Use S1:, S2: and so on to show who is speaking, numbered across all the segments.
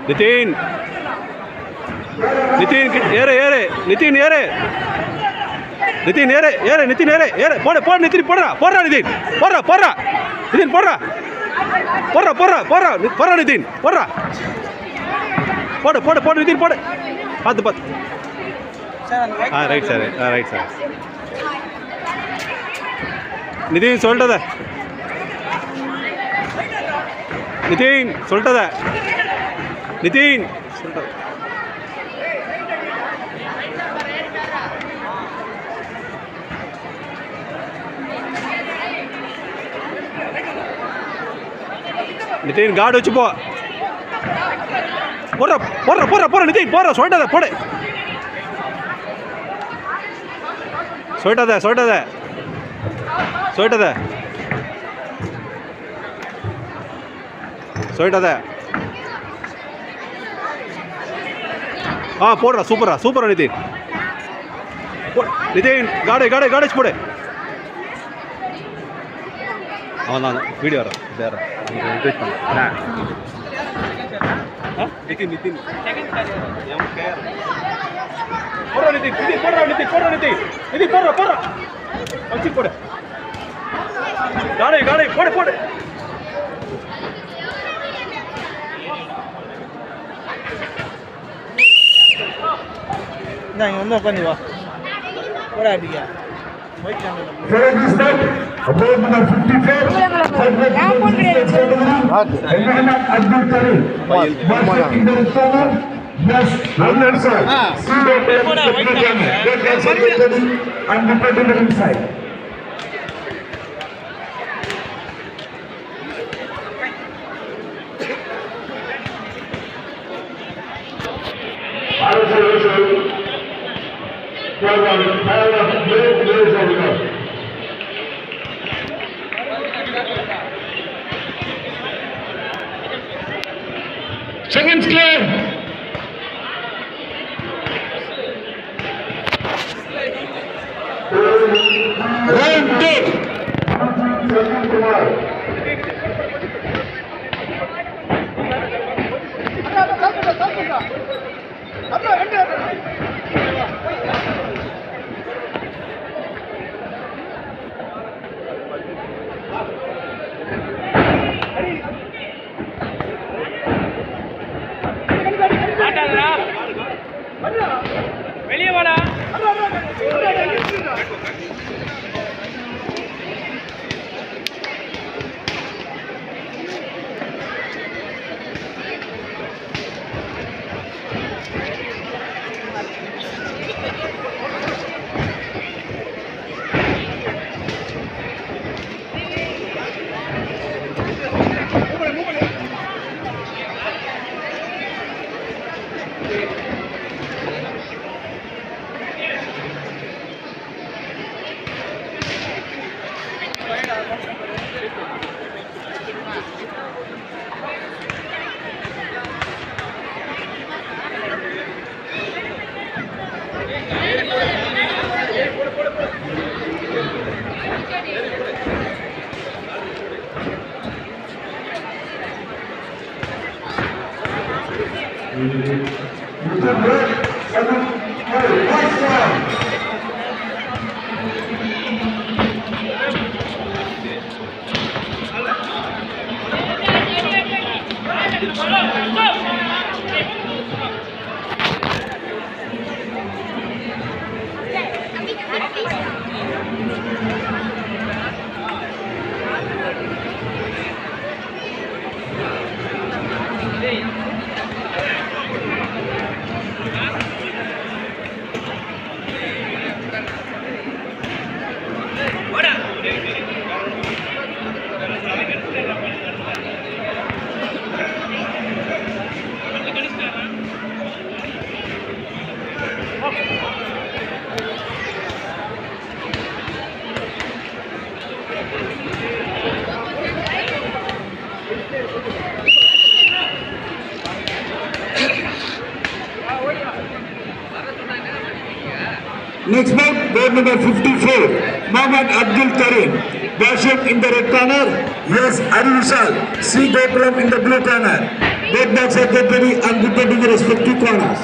S1: நிதின் நிதின் ஏறு ஏறு நிதின் ஏறு நிதின் ஏறு ஏறு நிதின் ஏறு ஏறு போடு போடு நிதின் போடுறா போடுறா நிதின் போடுறா போடுறா நிதின் போடுறா போடுறா போடுறா போடுறா போடுறா நிதின் போடுறா போடு போடு போடு நிதின் போடு பார்த்து பார்த்து right sir right sir Nitin சொல்லிட்டத நிதின் சொல்லிட்டத நிதின் சொல்லிட்டத நிதின் கார்டு வச்சு போ போடுற போடுற போடுற போடுற நிதின் போடுற சொல்லிட்டத போடு சொல்லிட்டத சொல்லிட்டத சொல்லிட்டத சொல்லிட்டத போடுறா சூப்பரா சூப்பரா நிதின் நிதின் காடு காடு காடேஜ் போடு அவன் தான் வீடியோ வர வேற என்கரேஜ் பண்ண நிதின் நிதின் போடுறா நிதின் நிதின் போடுறா நிதின் போடுறா நிதின் நிதின் போடுறா போடுறா வச்சு போடு காடை காடை போடு போடு
S2: இங்கே வந்து உட்காந்து வா போட அப்படிங்க
S3: Seconds clear. Round 2.
S4: வெளியே வாடா
S3: Next bout, board number 54, Mohammad Abdul Karim. Bashir in the red corner, yes, Arul Vishal, C. Gokulam in the blue corner. Both backs are get ready and prepare to the respective corners.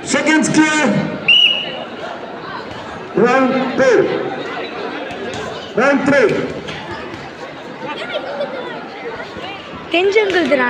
S3: Seconds clear. Round 2. Round 3.
S5: தெஞ்சங்குதுடா.